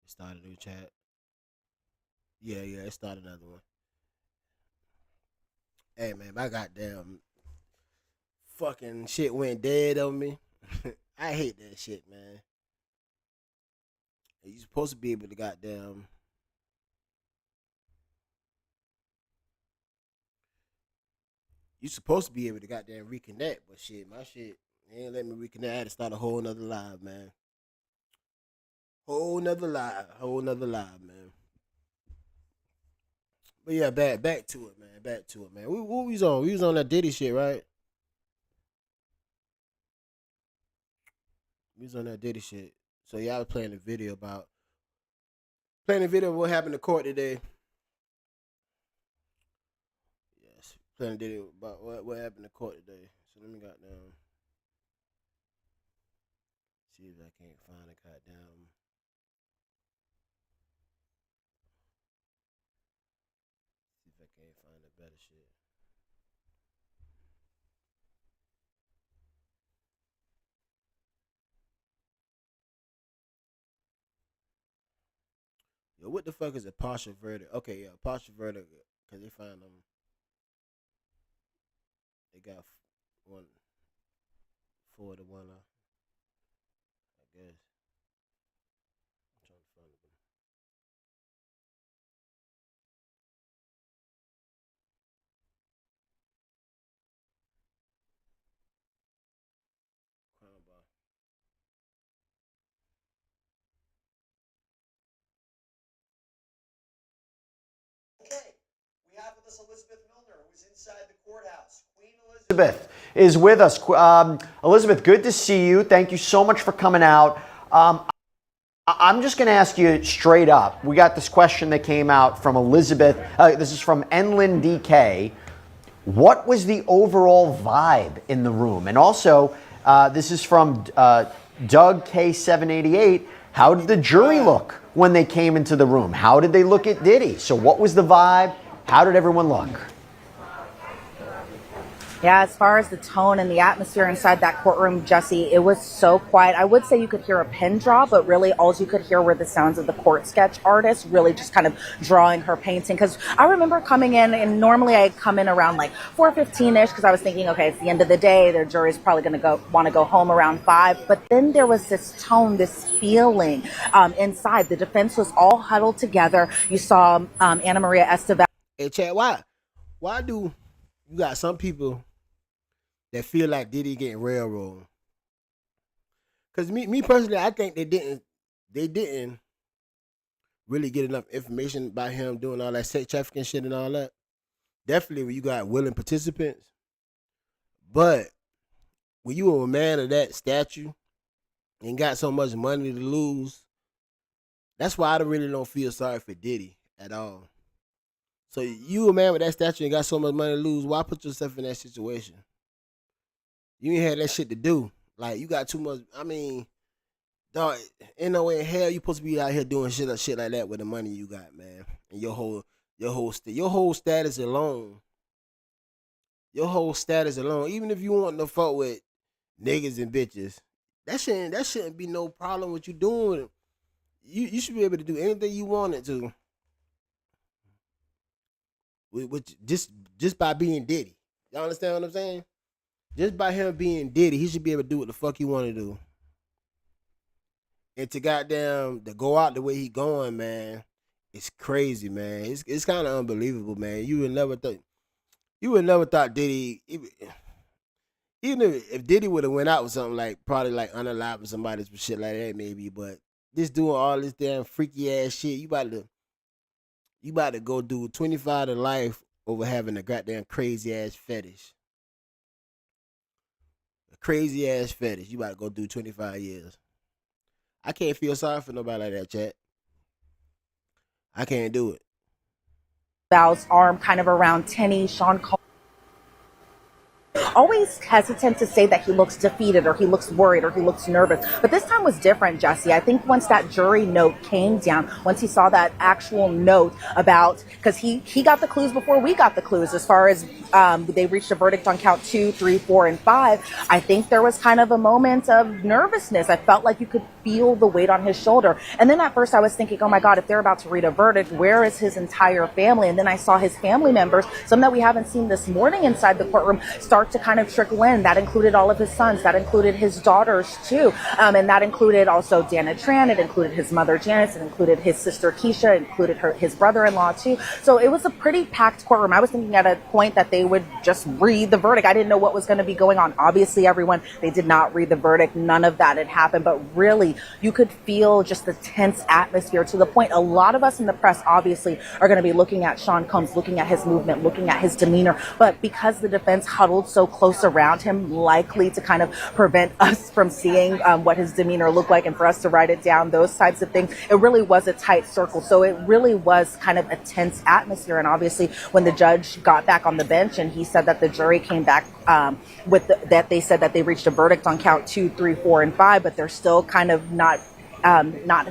It started a new chat. Yeah, yeah, it started another one. Hey man, my goddamn fucking shit went dead on me. I hate that shit, man. You supposed to be able to goddamn. You supposed to be able to goddamn reconnect, but shit, my shit they ain't let me reconnect. I had to start a whole nother live, man. Whole nother live, man. But yeah, back to it, man. Back to it, man. What we was on? We was on that Diddy shit, right? We was on that Diddy shit. So yeah, I was playing the video of what happened to court today. Yes, playing the video about what happened to court today. So let me goddamn see if I can't find a goddamn. See if I can't find a better shit. Yo, what the fuck is a partial verdict? Okay, yeah, partial verdict. Cause they find them. They got one 4 to 1. I guess. I'm trying to find them. Crown bar. Elizabeth is with us. Elizabeth, good to see you. Thank you so much for coming out. I'm just going to ask you straight up. We got this question that came out from Elizabeth. This is from Enlin DK. What was the overall vibe in the room? And also, this is from Doug K788. How did the jury look when they came into the room? How did they look at Diddy? So what was the vibe? How did everyone look? Yeah, as far as the tone and the atmosphere inside that courtroom, Jesse, it was so quiet. I would say you could hear a pin drop, but really all you could hear were the sounds of the court sketch artist really just kind of drawing her painting. Because I remember coming in, and normally I come in around like 4:15ish because I was thinking, okay, it's the end of the day. Their jury's probably going to want to go home around 5. But then there was this tone, this feeling inside. The defense was all huddled together. You saw Anna Maria Estevez. Hey, Chad, why do you got some people that feel like Diddy getting railroaded? Cause me personally, I think they didn't really get enough information about him doing all that sex trafficking shit and all that. Definitely when you got willing participants, but when you a man of that stature and got so much money to lose, that's why I really don't feel sorry for Diddy at all. So you a man with that stature and got so much money to lose, why put yourself in that situation? You ain't had that shit to do. Like you got too much. I mean, dog, ain't no way in hell you supposed to be out here doing shit like that with the money you got, man. And your whole status alone, even if you want to fuck with niggas and bitches, that shouldn't be no problem with you doing. You should be able to do anything you wanted to with just by being Diddy. Y'all understand what I'm saying? Just by him being Diddy, he should be able to do what the fuck he want to do. And to goddamn to go out the way he going, man, it's crazy, man. It's kind of unbelievable, man. You would never thought Diddy, even if Diddy would have went out with something like probably like unaliving somebody some shit like that, maybe. But just doing all this damn freaky ass shit, you about to go do 25 to life over having a goddamn crazy ass fetish, a crazy ass fetish. You about to go do 25 years. I can't feel sorry for nobody like that, chat. I can't do it. Val's arm kind of around Tenny. Sean always hesitant to say that he looks defeated or he looks worried or he looks nervous. But this time was different, Jesse. I think once that jury note came down, once he saw that actual note about, because he got the clues before we got the clues as far as they reached a verdict on count 2, 3, 4, and 5. I think there was kind of a moment of nervousness. I felt like you could feel the weight on his shoulder. And then at first I was thinking, oh my God, if they're about to read a verdict, where is his entire family? And then I saw his family members, some that we haven't seen this morning inside the courtroom, start to kind of trickle in. That included all of his sons. That included his daughters too. And that included also Dana Tran. It included his mother Janice. It included his sister Keisha. It included his brother-in-law too. So it was a pretty packed courtroom. I was thinking at a point that they would just read the verdict. I didn't know what was going to be going on. Obviously, everyone, they did not read the verdict. None of that had happened. But really, you could feel just the tense atmosphere to the point a lot of us in the press obviously are going to be looking at Sean Combs, looking at his movement, looking at his demeanor. But because the defense huddled so close around him, likely to kind of prevent us from seeing what his demeanor looked like and for us to write it down, those types of things, it really was a tight circle. So it really was kind of a tense atmosphere. And obviously, when the judge got back on the bench and he said that the jury came back that they said that they reached a verdict on count 2, 3, 4, and 5, but they're still kind of not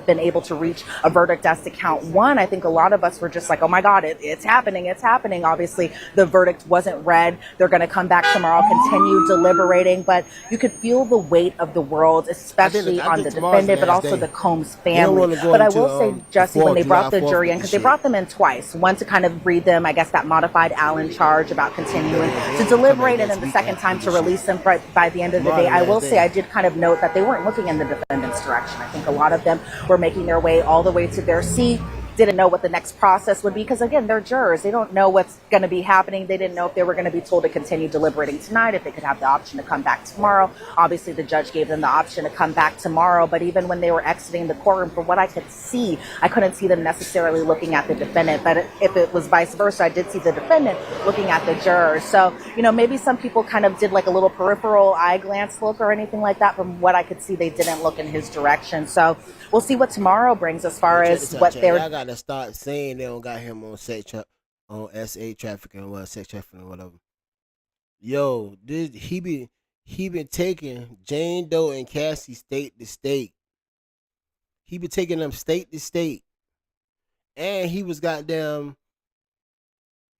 been able to reach a verdict as to count 1. I think a lot of us were just like, oh my God, it's happening. It's happening. Obviously, the verdict wasn't read. They're going to come back tomorrow, continue deliberating. But you could feel the weight of the world, especially on the defendant, but also the Combs family. But I will say, Jesse, when they brought the jury in, because they brought them in twice, one to kind of read them, I guess, that modified Allen charge about continuing to deliberate, and then the second time to release them by the end of the day. I will say I did kind of note that they weren't looking in the defendant's direction. I think a lot of them were making their way all the way to their seat, didn't know what the next process would be, because again, they're jurors. They don't know what's going to be happening. They didn't know if they were going to be told to continue deliberating tonight, if they could have the option to come back tomorrow. Obviously, the judge gave them the option to come back tomorrow, but even when they were exiting the courtroom, from what I could see, I couldn't see them necessarily looking at the defendant. But if it was vice versa, I did see the defendant looking at the jurors. So, maybe some people kind of did like a little peripheral eye glance look or anything like that. From what I could see, they didn't look in his direction. So we'll see what tomorrow brings as far as what they're... To start saying they don't got him on on SA trafficking or sex trafficking or whatever. Yo, he been taking Jane Doe and Cassie state to state. He been taking them state to state, and he was goddamn.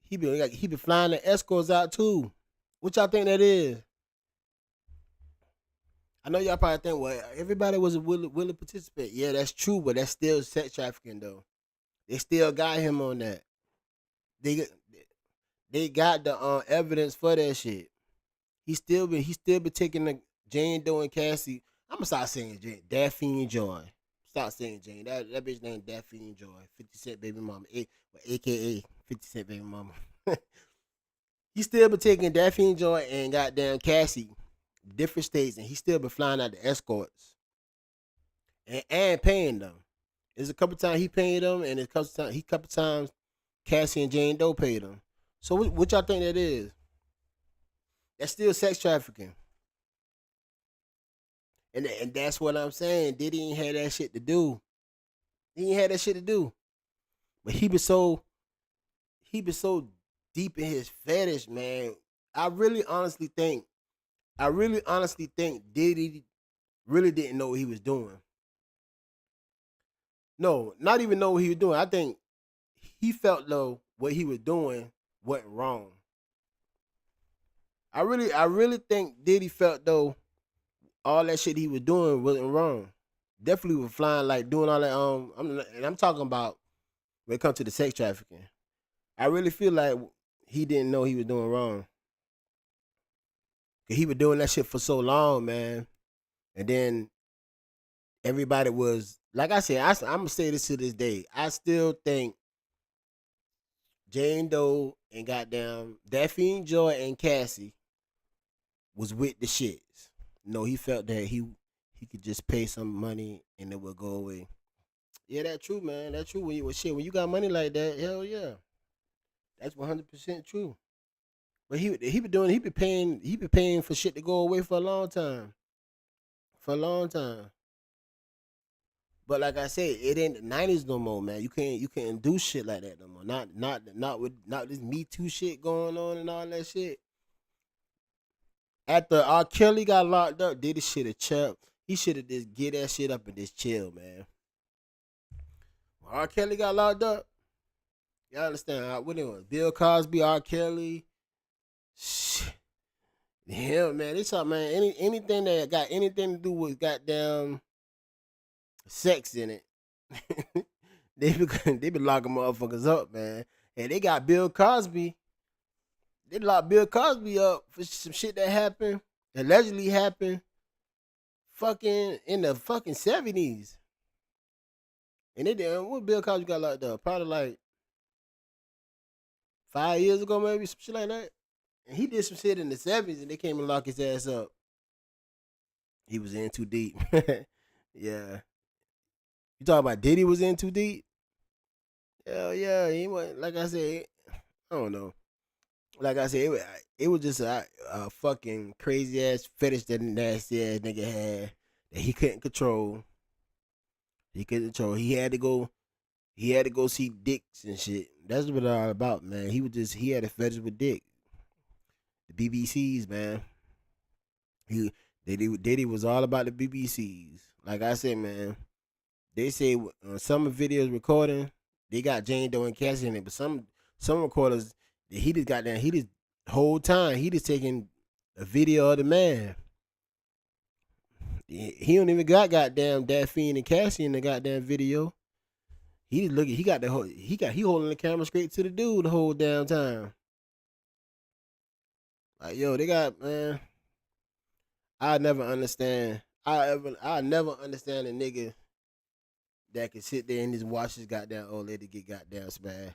He been flying the escorts out too. What y'all think that is? I know y'all probably think, well, everybody was a willing participant. Yeah, that's true, but that's still sex trafficking though. They still got him on that. They got the evidence for that shit. He still been taking the Jane Doe and Cassie. I'm gonna start saying Jane, Daphne Joy. Start saying Jane. That bitch named Daphne Joy, 50 Cent baby mama, aka 50 Cent baby mama. He still been taking Daphne Joy and goddamn Cassie, different states, and he still been flying out the escorts and paying them. There's a couple times he paid them, and a couple times Cassie and Jane Doe paid them. So what y'all think that is? That's still sex trafficking. And that's what I'm saying. Diddy ain't had that shit to do. He ain't had that shit to do. But he was so deep in his fetish, man. I really honestly think Diddy really didn't know what he was doing. No, not even know what he was doing. I think he felt though what he was doing went wrong. I really think Diddy felt though all that shit he was doing wasn't wrong. Definitely was flying, like doing all that. I'm talking about when it comes to the sex trafficking. I really feel like he didn't know he was doing wrong. Cause he was doing that shit for so long, man. And then everybody was, like I said, I'm gonna say this to this day. I still think Jane Doe and goddamn Daphne Joy and Cassie was with the shits. No, he felt that he could just pay some money and it would go away. Yeah, that's true, man. That's true. When you got money like that, hell yeah, that's 100% true. But he been paying for shit to go away for a long time. For a long time. But like I said, it ain't the 90s no more, man. You can't do shit like that no more. Not with this Me Too shit going on and all that shit. After R. Kelly got locked up, Diddy should have chill. He should have just get that shit up and just chill, man. When R. Kelly got locked up, y'all understand what it was? Bill Cosby, R. Kelly, shit. Yeah, man. It's up, man. Anything that got anything to do with goddamn sex in it, they be locking motherfuckers up, man. And they got Bill Cosby. They locked Bill Cosby up for some shit that happened, allegedly happened, fucking in the fucking 70s. And they did what Bill Cosby got locked up? Probably like 5 years ago, maybe some shit like that. And he did some shit in the 70s, and they came and locked his ass up. He was in too deep. Yeah. You talking about Diddy was in too deep? Hell yeah, he went. Like I said, I don't know. Like I said, it was just a fucking crazy ass fetish that nasty ass nigga had that he couldn't control. He couldn't control. He had to go. He had to go see dicks and shit. That's what it's all about, man. He had a fetish with dick. The BBCs, man. Diddy was all about the BBCs. Like I said, man. They say some videos recording, they got Jane Doe and Cassie in it, but some recorders, he just whole time he just taking a video of the man. He don't even got goddamn Daphne and Cassie in the goddamn video. He just looking. He holding the camera straight to the dude the whole damn time. Like yo, they got man. I never understand. I never understand a nigga that can sit there and just watch his goddamn old lady get goddamn smashed,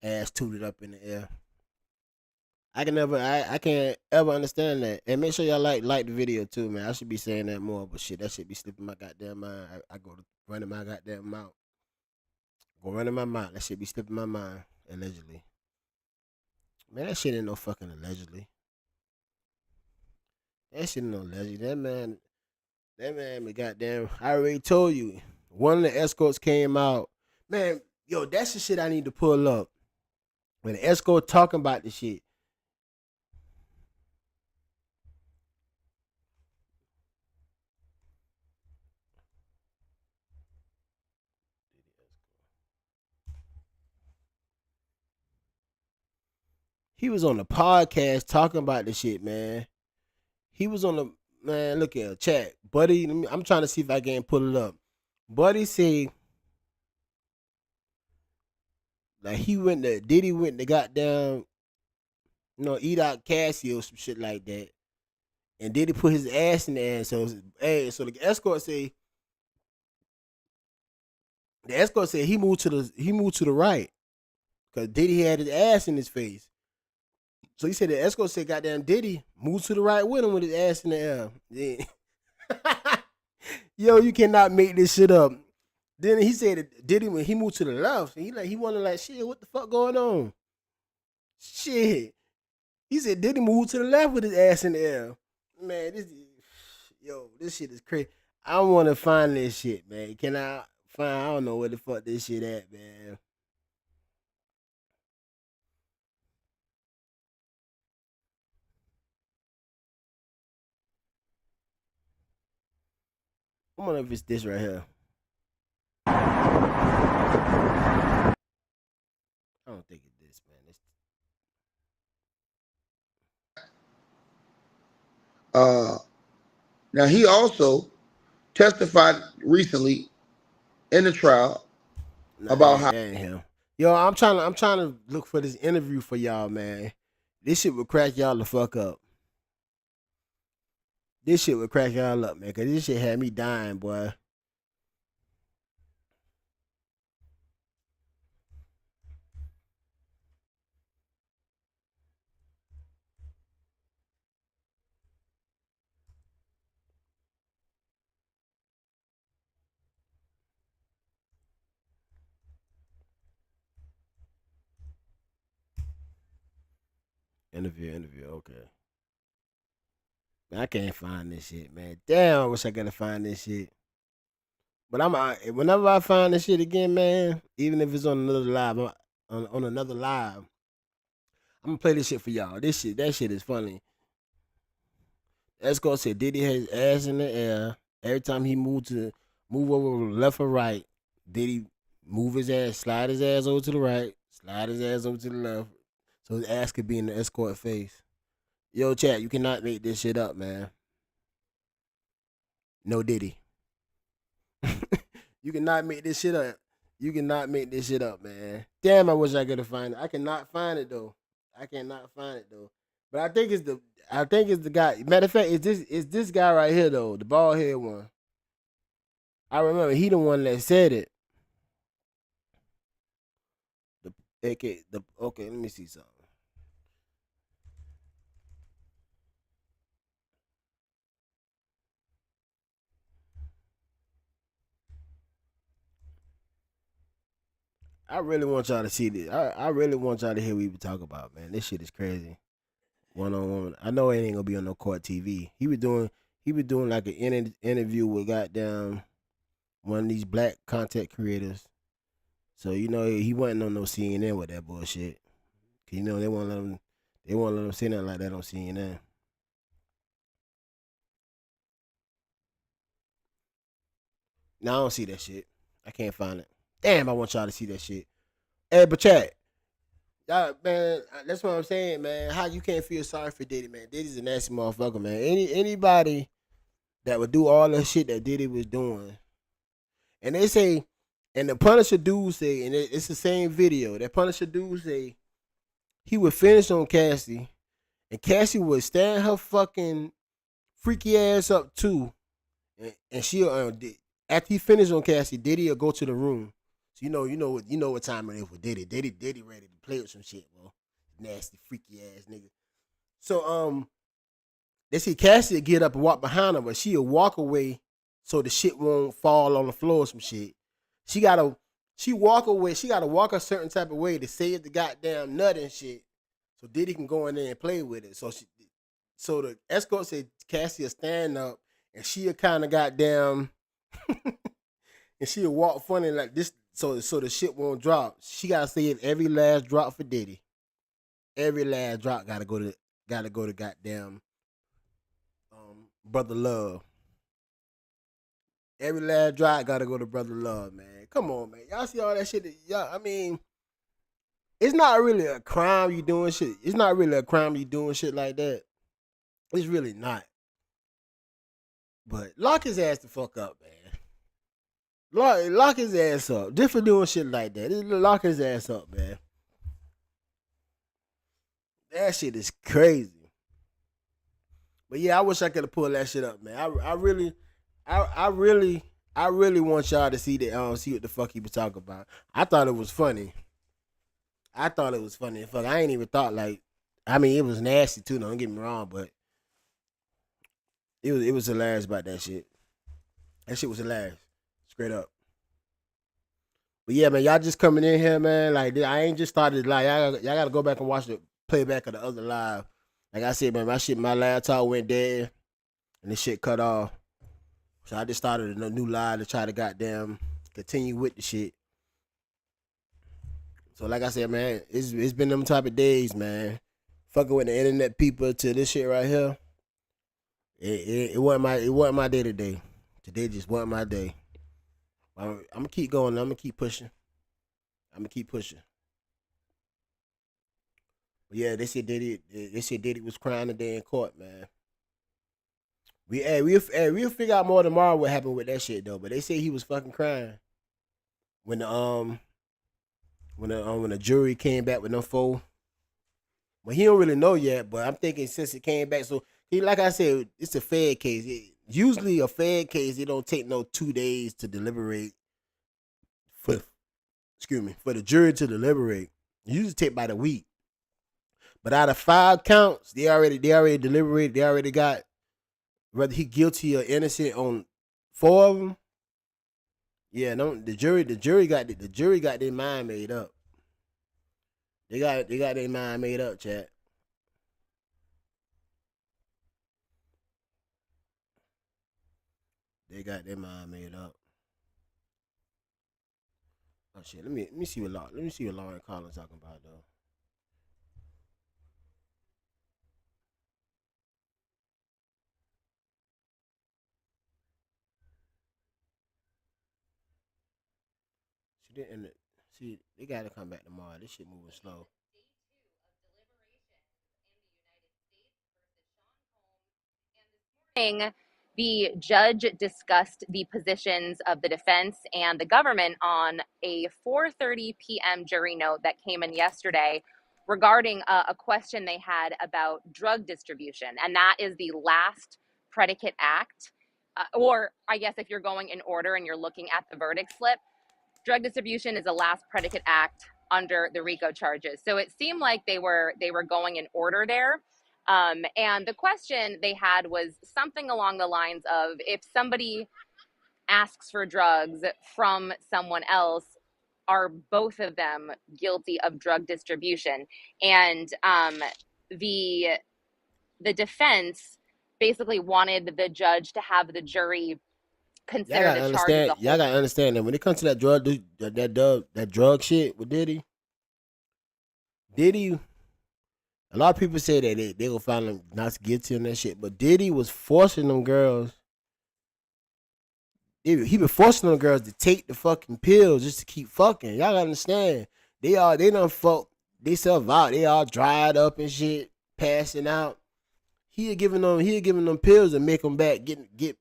ass tooted up in the air. I can't ever understand that. And make sure y'all like the video too, man. I should be saying that more, but shit, that shit be slipping my goddamn mind. I go to running my goddamn mouth. Go running my mouth. That shit be slipping my mind, allegedly. Man, that shit ain't no fucking allegedly. That shit ain't no allegedly. That man, be goddamn. I already told you. One of the escorts came out. Man, yo, that's the shit I need to pull up. When the escort talking about the shit. He was on the podcast talking about the shit, man. He was on the man. Look at chat, buddy. I'm trying to see if I can pull it up. Buddy say like Diddy went to goddamn, eat out Cassie or some shit like that, and Diddy put his ass in there. So so the escort said he moved to the right because Diddy had his ass in his face. So he said the escort said, "Goddamn Diddy moved to the right with him with his ass in the air." Yeah. Yo, you cannot make this shit up. Then he said that Diddy when he moved to the left, he wanted like shit. What the fuck going on? Shit. He said Diddy moved to the left with his ass in the air. Man, this shit is crazy. I want to find this shit, man. Can I find? I don't know where the fuck this shit at, man. I wonder if it's this right here. I don't think it's this, man. Now he also testified recently in the trial about how that ain't him. Yo, I'm trying to look for this interview for y'all, man. This shit would crack y'all the fuck up. This shit would crack y'all up, man. Cause this shit had me dying, boy. Interview. Okay. Man, I can't find this shit, man. Damn, I wish I could find this shit. But whenever I find this shit again, man, even if it's on another live, on another live, I'm gonna play this shit for y'all. That shit is funny. Escort said Diddy had his ass in the air. Every time he move over left or right, Diddy move his ass, slide his ass over to the right, slide his ass over to the left, so his ass could be in the escort face. Yo, chat, you cannot make this shit up, man. No Diddy. You cannot make this shit up. You cannot make this shit up, man. Damn, I wish I could have find it. I cannot find it though. I cannot find it though. But I think it's the guy. Matter of fact, it's this guy right here though, the bald head one. I remember he the one that said it. Okay, let me see something. I really want y'all to see this. I really want y'all to hear what we talk about, man. This shit is crazy. One on one. I know it ain't gonna be on no court TV. He was doing like an interview with goddamn one of these black content creators. So he wasn't on no CNN with that bullshit. 'Cause, they won't let him say nothing like that on CNN. Now I don't see that shit. I can't find it. Damn, I want y'all to see that shit. Hey, but chat, y'all, man, that's what I'm saying, man. How you can't feel sorry for Diddy, man? Diddy's a nasty motherfucker, man. Anybody that would do all the shit that Diddy was doing, and they say, and the Punisher dude say, and it's the same video. That Punisher dude say he would finish on Cassie, and Cassie would stand her fucking freaky ass up too, and she'll after he finished on Cassie, Diddy will go to the room. So you know what time it is with Diddy. Diddy ready to play with some shit, bro. Nasty freaky ass nigga. So they see Cassie will get up and walk behind her, but she'll walk away so the shit won't fall on the floor or some shit. She walk away. She gotta walk a certain type of way to save the goddamn nut and shit, so Diddy can go in there and play with it. So the escort said Cassie will stand up and she'll kind of goddamn, and she'll walk funny like this, so the shit won't drop. She gotta save every last drop for Diddy. Every last drop gotta go to goddamn Brother Love. Every last drop gotta go to Brother Love, man. Come on, man. Y'all see all that shit? I mean, it's not really a crime you doing shit. It's not really a crime you doing shit like that. It's really not. But lock his ass the fuck up, man. Lock his ass up. Just for doing shit like that. Just lock his ass up, man. That shit is crazy. But yeah, I wish I could have pulled that shit up, man. I really want y'all to see that. See what the fuck he was talking about. I thought it was funny. Fuck, I ain't even thought like. I mean, it was nasty too. Don't get me wrong, but it was hilarious about that shit. That shit was hilarious, straight up. But yeah, man, y'all just coming in here, man. Like I ain't just started. Like y'all gotta go back and watch the playback of the other live. Like I said, man, my laptop went dead, and this shit cut off. So I just started a new live to try to goddamn continue with the shit. So like I said, man, it's been them type of days, man. Fucking with the internet people to this shit right here. It wasn't my day today. Today just wasn't my day. I'm gonna keep going. I'm gonna keep pushing. But yeah, they said Diddy was crying today in court, man. We'll figure out more tomorrow what happened with that shit though. But they say he was fucking crying when the jury came back with them four. Well, he don't really know yet, but I'm thinking since it came back, so like I said, it's a Fed case. Usually a Fed case, it don't take no 2 days to deliberate. For the jury to deliberate, it usually take about a week. But out of 5 counts, they already deliberated. They already got whether he guilty or innocent on 4 of them. Yeah, no, the jury got their mind made up. They got their mind made up, chat. They got their mind made up. Oh shit, let me see what Lauren Collins talking about though. And see, they gotta come back tomorrow. This shit moving slow. The judge discussed the positions of the defense and the government on a 4:30 p.m. jury note that came in yesterday regarding a question they had about drug distribution, and that is the last predicate act. Or I guess if you're going in order and you're looking at the verdict slip, drug distribution is the last predicate act under the RICO charges. So it seemed like they were going in order there. And the question they had was something along the lines of, if somebody asks for drugs from someone else, are both of them guilty of drug distribution? And the defense basically wanted the judge to have the jury consider the charge as a Y'all whole. gotta understand that when it comes to that drug shit with Diddy, a lot of people say that they will find him not guilty on that shit, but Diddy was forcing them girls. He been forcing them girls to take the fucking pills just to keep fucking. Y'all gotta understand. They done fuck they self out. They all dried up and shit, passing out. He had given them pills to make them get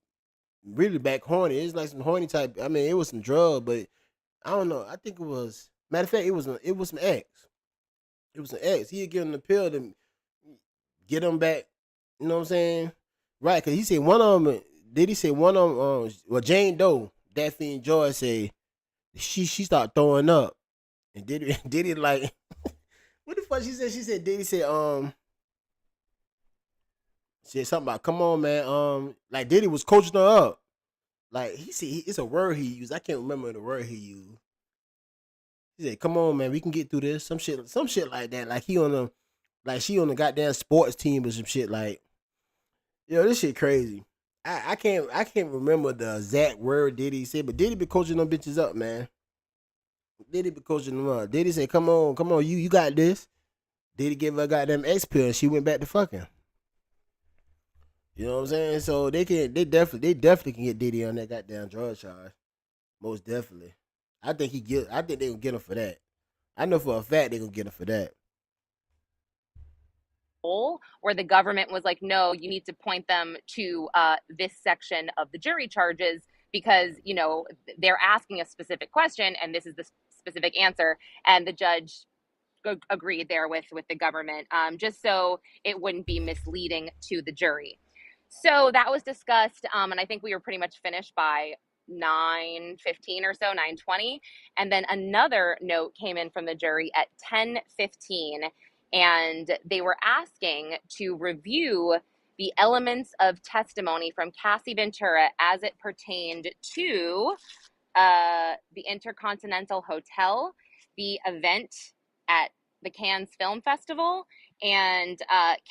really back horny. It's like some horny type. I mean, it was some drug, but I don't know. I think it was, matter of fact, it was some X. It was an X. He had given them the pill to get them back. You know what I'm saying? Right? Because he said one of them. Did he say one of them? Well, Jane Doe, Daphne and Joy say she started throwing up, and Diddy like what the fuck she said? She said Diddy said said something about come on man, like Diddy was coaching her up. Like he said, it's a word he used. I can't remember the word he used. He said, "Come on, man, we can get through this." Some shit like that. Like she on the goddamn sports team or some shit. Like, yo, this shit crazy. I can't remember the exact word Diddy said, but Diddy be coaching them bitches up, man. Diddy be coaching them up. Diddy said, "Come on, you got this." Diddy gave her a goddamn X pill, and she went back to fucking. You know what I'm saying? So they definitely can get Diddy on that goddamn drug charge. Most definitely. I think they gonna get him for that. I know for a fact they gonna get him for that. Where the government was like, no, you need to point them to this section of the jury charges because, they're asking a specific question and this is the specific answer. And the judge agreed there with the government, just so it wouldn't be misleading to the jury. So that was discussed, and I think we were pretty much finished by 9:15 or so, 9:20. And then another note came in from the jury at 10:15, and they were asking to review the elements of testimony from Cassie Ventura as it pertained to the Intercontinental Hotel, the event at the Cannes Film Festival, and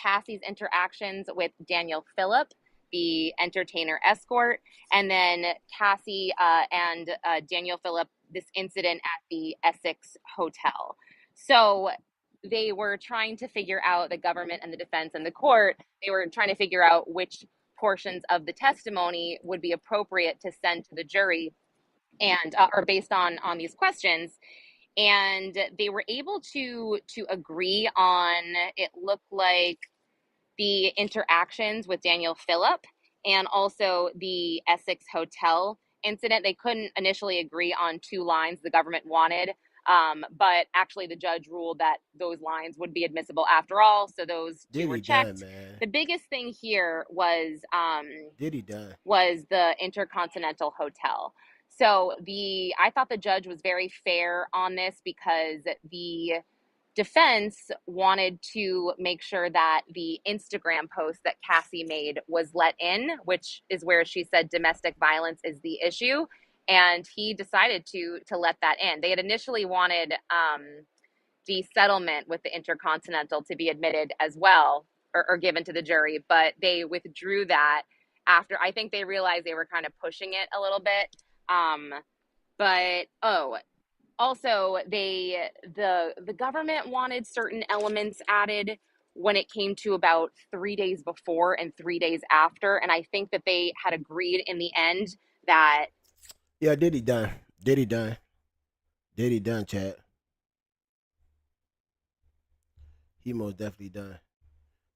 Cassie's interactions with Daniel Phillip, the entertainer escort, and then Cassie and Daniel Phillip, this incident at the Essex Hotel. So they were trying to figure out, the government and the defense and the court, they were trying to figure out which portions of the testimony would be appropriate to send to the jury and or based on these questions. And they were able to agree on, it looked like, the interactions with Daniel Phillip and also the Essex Hotel incident. They couldn't initially agree on two lines the government wanted, but actually the judge ruled that those lines would be admissible after all, so those two were Diddy checked. done, man. The biggest thing here was Diddy done. the Intercontinental Hotel. So I thought the judge was very fair on this because the defense wanted to make sure that the Instagram post that Cassie made was let in, which is where she said domestic violence is the issue. And he decided to let that in. They had initially wanted the settlement with the Intercontinental to be admitted as well, or given to the jury, but they withdrew that after, I think they realized they were kind of pushing it a little bit. Also, the government wanted certain elements added when it came to about 3 days before and 3 days after, and I think that they had agreed in the end that Yeah, Diddy done. Diddy Diddy done, chat. He most definitely done.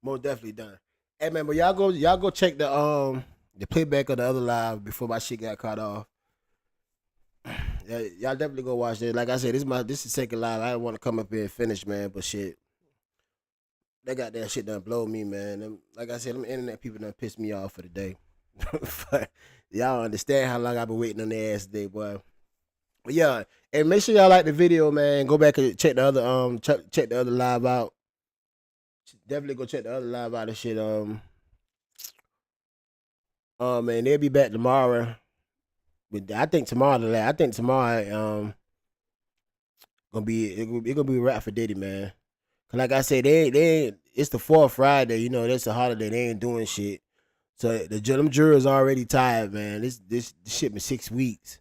Most definitely done. Hey man, but y'all go check the playback of the other live before my shit got cut off. Yeah, y'all definitely go watch it. Like I said, this is the second live. I didn't want to come up here and finish, man, but shit. That goddamn shit done blow me, man. Like I said, them internet people done pissed me off for the day. Y'all understand how long I've been waiting on their ass today, boy. But yeah, and make sure y'all like the video, man. Go back and check the other check the other live out. Definitely go check the other live out and shit. Man, they'll be back tomorrow. But I think tomorrow gonna be a wrap for Diddy, man. Cause like I said, they ain't it's the 4th Friday, you know, that's a holiday, they ain't doing shit. So them jurors already tired, man. This shit been 6 weeks.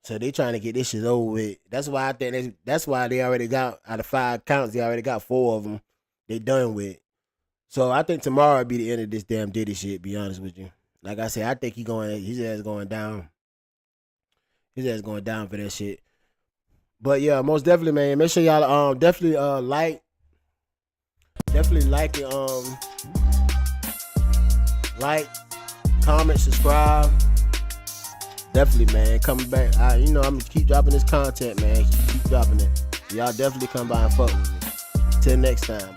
So they trying to get this shit over with. That's why I think that's why they already got, out of 5 counts, they already got 4 of them they done with. So I think tomorrow will be the end of this damn Diddy shit, be honest with you. Like I said, I think his ass going down. His ass going down for that shit. But yeah, most definitely, man. Make sure y'all definitely like it, like, comment, subscribe. Definitely, man. Coming back. I'm gonna keep dropping this content, man. Keep dropping it. Y'all definitely come by and fuck with me. Till next time.